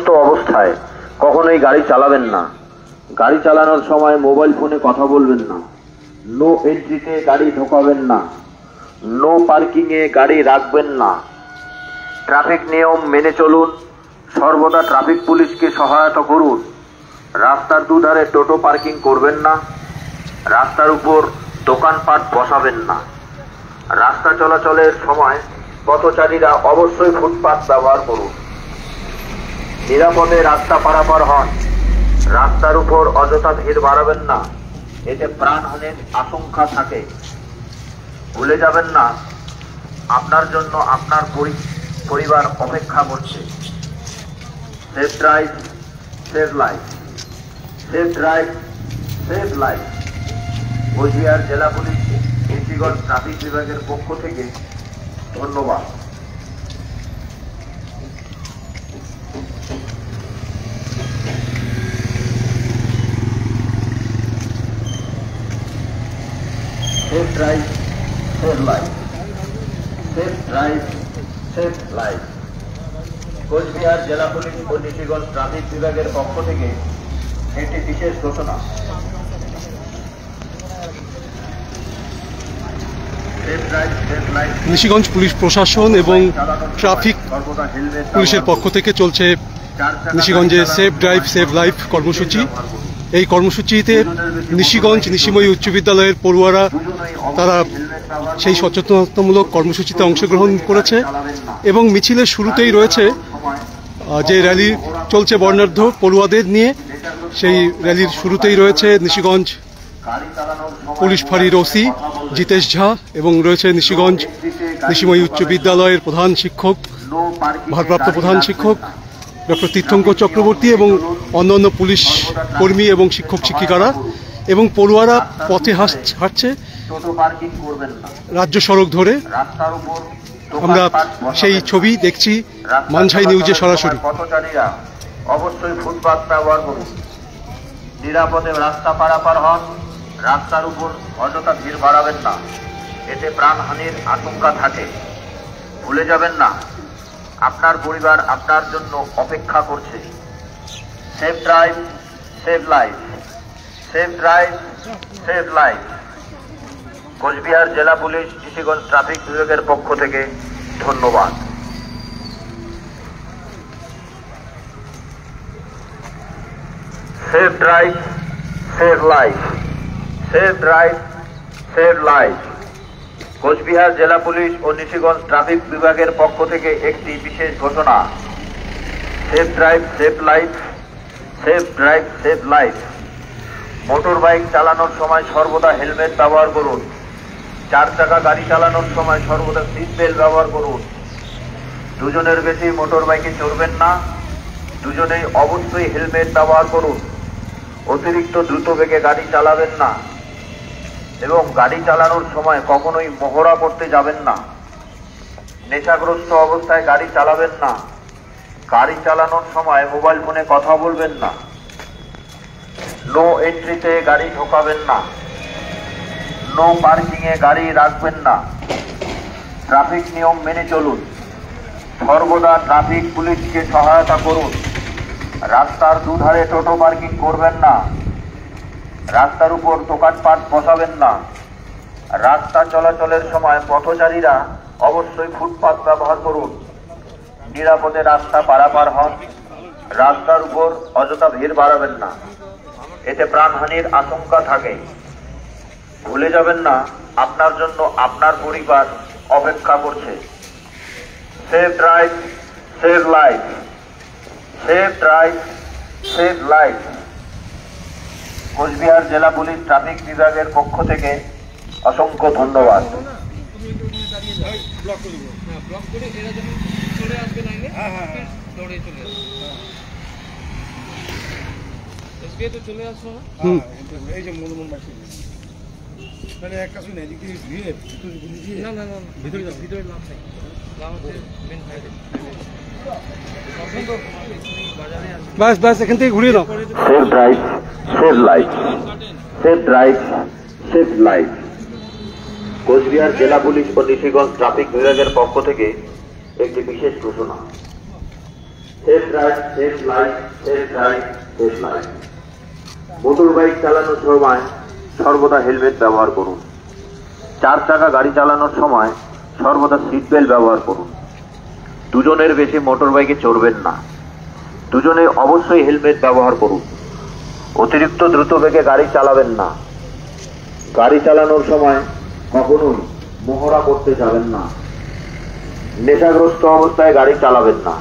নেশাগ্রস্ত অবস্থায় কখনোই গাড়ি চালাবেন না। গাড়ি চালানোর সময় মোবাইল ফোনে কথা বলবেন না। নো এন্ট্রিতে গাড়ি ঢোকাবেন না। নো পার্কিংয়ে গাড়ি রাখবেন না। ট্রাফিক নিয়ম মেনে চলুন। সর্বদা ট্রাফিক পুলিশকে সহায়তা করুন। রাস্তার দুধারে টোটো পার্কিং করবেন না। রাস্তার উপর দোকানপাট বসাবেন না। রাস্তা চলাচলের সময় পথচারীরা অবশ্যই ফুটপাত ব্যবহার করুন। নিরাপদে রাস্তা পারাপার হন। রাস্তার উপর অযথা ভিড় বাড়াবেন না, এতে প্রাণহানির আশঙ্কা থাকে। ভুলে যাবেন না, আপনার জন্য আপনার পরিবার অপেক্ষা করছে। Safe drive, save life. Safe drive, save life. Coochbehar জেলা পুলিশ নিশিগঞ্জ ট্রাফিক বিভাগের পক্ষ থেকে ধন্যবাদ। Safe drive, save life. Safe drive, save life. Coochbehar জেলা পুলিশ ও নিশিগঞ্জ ট্রাফিক বিভাগের পক্ষ থেকে একটি বিশেষ ঘোষণা। নিশিগঞ্জ পুলিশ প্রশাসন এবং ট্রাফিক পুলিশের পক্ষ থেকে চলছে নিশিগঞ্জে সেফ ড্রাইভ সেভ লাইফ কর্মসূচি। এই কর্মসূচিতে নিশিগঞ্জ নিশিময়ী উচ্চ বিদ্যালয়ের পড়ুয়ারা তারা সেই সচেতনতামূলক কর্মসূচিতে অংশগ্রহণ করেছে এবং মিছিলের শুরুতেই রয়েছে যে র্যালি চলছে বর্ণাঢ্য পড়ুয়াদের নিয়ে, সেই র্যালির শুরুতেই রয়েছে নিশিগঞ্জ পুলিশ ফাঁড়ির ওসি জিতেশ ঝা এবং রয়েছে নিশিগঞ্জ নিশিময়ী উচ্চ বিদ্যালয়ের প্রধান শিক্ষক, ভারপ্রাপ্ত প্রধান শিক্ষক ডক্টর তীর্থঙ্কর চক্রবর্তী এবং অন্যান্য পুলিশ কর্মী এবং শিক্ষক শিক্ষিকারা, এবং পড়ুয়ারা পথে হাঁটছে রাজ্য সড়ক ধরে। আমরা সেই ছবি দেখছি মানসাই নিউজে সরাসরি। পথচারীরা অবশ্যই ফুটপাত ব্যবহার করুন। নিরাপদে রাস্তা পারাপার হন। রাস্তার উপর অযথা ভিড় বাড়াবেন না, এতে প্রাণহানির আশঙ্কা থাকে। ভুলে যাবেন না, আপনার পরিবার আপনার জন্য অপেক্ষা করছে। Safe drive, save life. Safe drive, save life. Coochbehar জেলা পুলিশ নিশিগঞ্জ ট্রাফিক বিভাগের পক্ষ থেকে ধন্যবাদ। Safe drive, save life. Safe drive, save life. Coochbehar জেলা পুলিশ ও নিশিগঞ্জ ট্রাফিক বিভাগের পক্ষ থেকে একটি বিশেষ ঘোষণা। Safe drive, save life. Safe drive, save life. Motor bike চালানোর সময় সর্বদা হেলমেট ব্যবহার করুন। 4 চাকা গাড়ি চালানোর সময় সর্বদা সিট বেল্ট ব্যবহার করুন। দুজনের বেশি মোটর বাইকে চড়বেন না। দুজনেই অবশ্যই হেলমেট ব্যবহার করুন। অতিরিক্ত দ্রুত বেগে গাড়ি চালাবেন না এবং গাড়ি চালানোর সময় কখনোই মহড়া করতে যাবেন না। নেশাগ্রস্ত অবস্থায় গাড়ি চালাবেন না। গাড়ি চালানোর সময় মোবাইল ফোনে কথা বলবেন না। নো এন্ট্রিতে গাড়ি ঢোকাবেন না। নো পার্কিংয়ে গাড়ি রাখবেন না। ট্রাফিক নিয়ম মেনে চলুন। সর্বদা ট্রাফিক পুলিশকে সহায়তা করুন। রাস্তার দুধারে টোটো পার্কিং করবেন না। রাস্তার উপর দোকানপাট বসাবেন না। রাস্তা চলাচলের সময় পথচারীরা অবশ্যই ফুটপাত ব্যবহার করুন। নিরাপদে রাস্তা পারাপার হন। রাস্তার উপর অযথা ভিড় বাড়াবেন না, এতে প্রাণহানির আশঙ্কা থাকে। ভুলে যাবেন না, আপনার জন্য আপনার পরিবার অপেক্ষা করছে। Safe drive, save life. Safe drive, save life. Coochbehar জেলা পুলিশ ট্রাফিক বিভাগের পক্ষ থেকে অসংখ্য ধন্যবাদ। বাস বাস এখান থেকে ঘুরিয়ে দাও। Safe drive, save life. Safe drive, save life. Coochbehar জেলা পুলিশ ও নিশিগঞ্জ ট্রাফিক বিভাগের পক্ষ থেকে একটি বিশেষ ঘোষণা। Safe drive safe life, safe drive safe life. Motor bike চালানোর সময় সর্বদা হেলমেট ব্যবহার করুন। 4 চাকা গাড়ি চালানোর সময় সর্বদা সিট বেল্ট ব্যবহার করুন। দুজনের বেশি মোটর বাইকে চড়বেন না। দুজনে অবশ্যই হেলমেট ব্যবহার করুন। অতিরিক্ত দ্রুত বেগে গাড়ি চালাবেন না। গাড়ি চালানোর সময় কখনোই মহড়া করতে যাবেন না। নেশাগ্রস্ত অবস্থায় গাড়ি চালাবেন না।